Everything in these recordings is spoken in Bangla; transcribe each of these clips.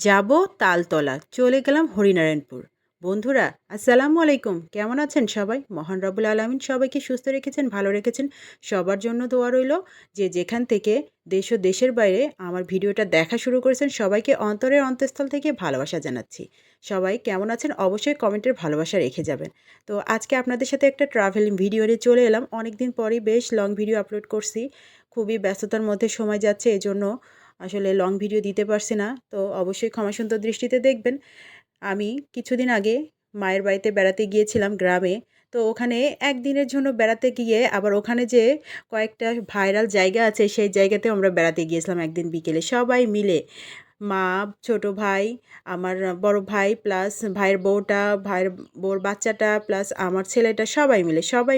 যাব তালতলা, চলে গেলাম হরিনারায়ণপুর। বন্ধুরা আসসালামু আলাইকুম, কেমন আছেন সবাই? মহান রব্বুল আলামিন সবাইকে সুস্থ রেখেছেন, ভালো রেখেছেন। সবার জন্য দোয়া রইল। যে যেখান থেকে দেশ ও দেশের বাইরে আমার ভিডিওটা দেখা শুরু করেছেন সবাইকে অন্তরের অন্তঃস্থল থেকে ভালোবাসা জানাচ্ছি। সবাই কেমন আছেন অবশ্যই কমেন্টের ভালোবাসা রেখে যাবেন। তো আজকে আপনাদের সাথে একটা ট্রাভেলিং ভিডিও নিয়ে চলে এলাম। অনেক দিন পরেই বেশ লং ভিডিও আপলোড করছি। খুবই ব্যস্ততার মধ্যে সময় যাচ্ছে, এজন্য আসলে লং ভিডিও দিতে পারছি না। তো অবশ্যই ক্ষমাসুন্দর দৃষ্টিতে দেখবেন। আমি কিছুদিন আগে মায়ের বাড়িতে বেড়াতে গিয়েছিলাম গ্রামে। তো ওখানে একদিনের জন্য বেড়াতে গিয়ে আবার ওখানে যে কয়েকটা ভাইরাল জায়গা আছে সেই জায়গাতেও আমরা বেড়াতে গিয়েছিলাম একদিন বিকেলে সবাই মিলে। মা, ছোট ভাই, আমার বড় ভাই প্লাস ভাইয়ের বউটা, ভাইয়ের বউর বাচ্চাটা প্লাস আমার ছেলেটা সবাই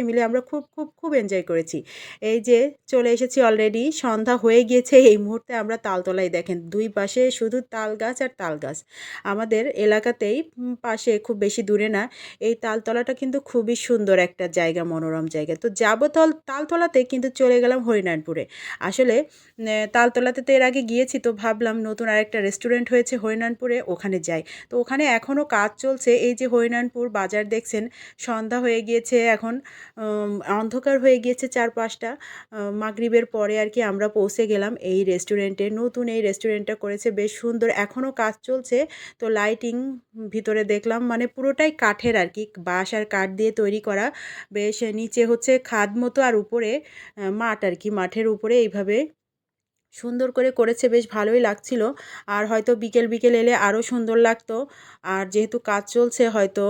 মিলে আমরা খুব খুব খুব এনজয় করেছি। এই যে চলে এসেছি, অলরেডি সন্ধ্যা হয়ে গিয়েছে। এই মুহূর্তে আমরা তালতলায় দেখেন ২ পাশে শুধু তাল গাছ আর তাল গাছ। আমাদের এলাকাতেই পাশে খুব বেশি দূরে না। এই তালতলাটা কিন্তু খুবই সুন্দর একটা জায়গা, মনোরম জায়গা। তো যাবো তালতলাতে, কিন্তু চলে গেলাম হরিনারায়ণপুরে। আসলে তালতলাতে তো এর আগে গিয়েছি, তো ভাবলাম নতুন আরেকটা রেস্টুরেন্ট হয়েছে হরিনারায়ণপুরে, ওখানে যাই। তো ওখানে এখনও কাজ চলছে। এই যে হরিনারায়ণপুর বাজার দেখছেন, সন্ধ্যা হয়ে গিয়েছে এখন, অন্ধকার হয়ে গিয়েছে চারপাশটা। মাগরিবের পরে আর কি আমরা পৌঁছে গেলাম এই রেস্টুরেন্টে। নতুন এই রেস্টুরেন্টটা করেছে বেশ সুন্দর, এখনও কাজ চলছে। তো লাইটিং ভিতরে দেখলাম, মানে পুরোটাই কাঠের আর কি, বাঁশ আর কাঠ দিয়ে তৈরি করা। বেশ নিচে হচ্ছে খাদ মতো আর উপরে মাঠ আর কি, মাঠের উপরে এইভাবে সুন্দর করে করেছে, বেশ ভালোই লাগছিল। আর হয়তো বিকেল বিকেল এলে আরও সুন্দর লাগতো। আর যেহেতু কাজ চলছে, হয়তো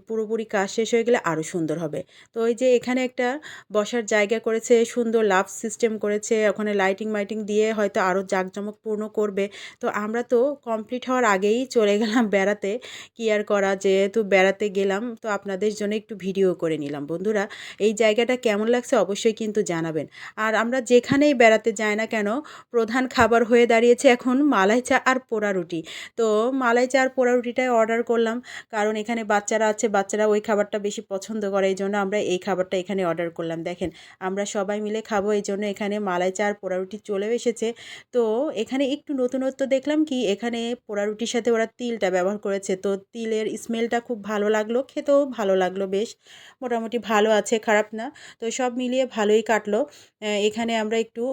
পুরোপুরি কাজ শেষ হয়ে গেলে আরও সুন্দর হবে। তো ওই যে এখানে একটা বসার জায়গা করেছে, সুন্দর লাভ সিস্টেম করেছে, ওখানে লাইটিং মাইটিং দিয়ে হয়তো আরও জাঁকজমকপূর্ণ করবে। তো আমরা তো কমপ্লিট হওয়ার আগেই চলে গেলাম বেড়াতে। কি আর করা, যেহেতু বেড়াতে গেলাম তো আপনাদের জন্য একটু ভিডিও করে নিলাম। বন্ধুরা, এই জায়গাটা কেমন লাগছে অবশ্যই কিন্তু জানাবেন। আর আমরা যেখানেই বেড়াতে যাই না কেন, প্রধান খাবার হয়ে দাঁড়িয়েছে এখন মালাই চা আর পোড়া রুটি। তো মালাই চা আর পোড়া রুটিটাই অর্ডার করলাম, কারণ এখানে বাচ্চারা আছে, বাচ্চারা ওই খাবারটা বেশি পছন্দ করে, এই জন্য আমরা এই খাবারটা এখানে অর্ডার করলাম। দেখেন আমরা সবাই মিলে খাবো, এই জন্য এখানে মালাই চা আর পোড়া রুটি চলেও এসেছে। তো এখানে একটু নতুনত্ব দেখলাম কি, এখানে পোড়া রুটির সাথে ওরা তিলটা ব্যবহার করেছে। তো তিলের স্মেলটা খুব ভালো লাগলো, খেতেও ভালো লাগলো, বেশ মোটামুটি ভালো আছে, খারাপ না। তো সব মিলিয়ে ভালোই কাটলো। এখানে আমরা একটু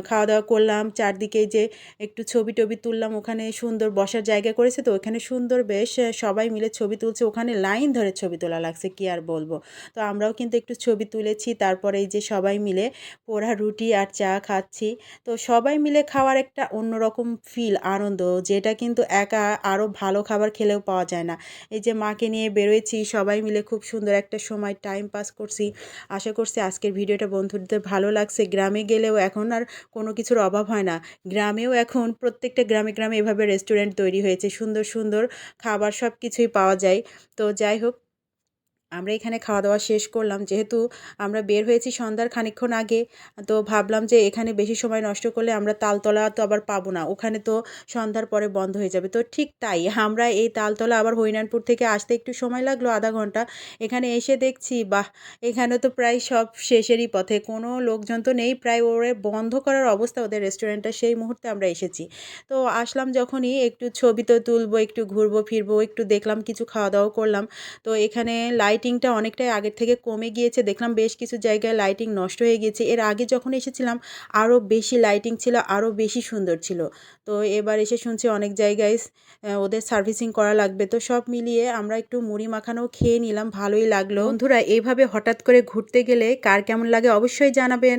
খাওয়া দাওয়া করলাম, চারদিকে যে একটু ছবি টবি তুললাম। ওখানে সুন্দর বসার জায়গা করেছে, তো ওখানে সুন্দর বেশ সবাই মিলে ছবি তুলছে। ওখানে লাইন ধরে ছবি তোলা লাগছে, কি আর বলবো। তো আমরাও কিন্তু একটু ছবি তুলেছি। তারপরে এই যে সবাই মিলে পোড়া রুটি আর চা খাচ্ছি। তো সবাই মিলে খাওয়ার একটা অন্যরকম ফিল, আনন্দ, যেটা কিন্তু একা আরও ভালো খাবার খেলেও পাওয়া যায় না। এই যে মাকে নিয়ে বেরোয়েছি, সবাই মিলে খুব সুন্দর একটা সময় টাইম পাস করছি। আশা করছি আজকের ভিডিওটা বন্ধুদের ভালো লাগছে। গ্রামে গেলেও এখন আর কোনো কিছুর অভাব হয় না। গ্রামেও এখন প্রত্যেকটা গ্রামে গ্রামে এভাবে রেস্টুরেন্ট তৈরি হয়েছে, সুন্দর সুন্দর খাবার সব কিছুই পাওয়া যায়। তো যাই হোক, আমরা এখানে খাওয়া দাওয়া শেষ করলাম। যেহেতু আমরা বের হয়েছি সন্ধ্যার খানিকক্ষণ আগে, তো ভাবলাম যে এখানে বেশি সময় নষ্ট করলে আমরা তালতলা তো আবার পাবো না, ওখানে তো সন্ধ্যার পরে বন্ধ হয়ে যাবে। তো ঠিক তাই, আমরা এই তালতলা আবার হরিনারায়ণপুর থেকে আসতে একটু সময় লাগলো, আধা ঘন্টা। এখানে এসে দেখছি বাহ, এখানে তো প্রায় সব শেষেরই পথে, কোনো লোকজন তো নেই, প্রায় ওরে বন্ধ করার অবস্থা ওদের রেস্টুরেন্টটা। সেই মুহূর্তে আমরা এসেছি। তো আসলাম যখনই, একটু ছবি তো তুলবো, একটু ঘুরবো ফিরবো, একটু দেখলাম, কিছু খাওয়া দাওয়া করলাম। তো এখানে লাইটিংটা অনেকটাই আগের থেকে কমে গিয়েছে, দেখলাম বেশ কিছু জায়গায় লাইটিং নষ্ট হয়ে গিয়েছে। এর আগে যখন এসেছিলাম আরও বেশি লাইটিং ছিল, আরও বেশি সুন্দর ছিল। তো এবার এসে শুনছি অনেক জায়গায় ওদের সার্ভিসিং করা লাগবে। তো সব মিলিয়ে আমরা একটু মুড়ি মাখানাও খেয়ে নিলাম, ভালোই লাগলো। বন্ধুরা, এইভাবে হঠাৎ করে ঘুরতে গেলে কার কেমন লাগে অবশ্যই জানাবেন।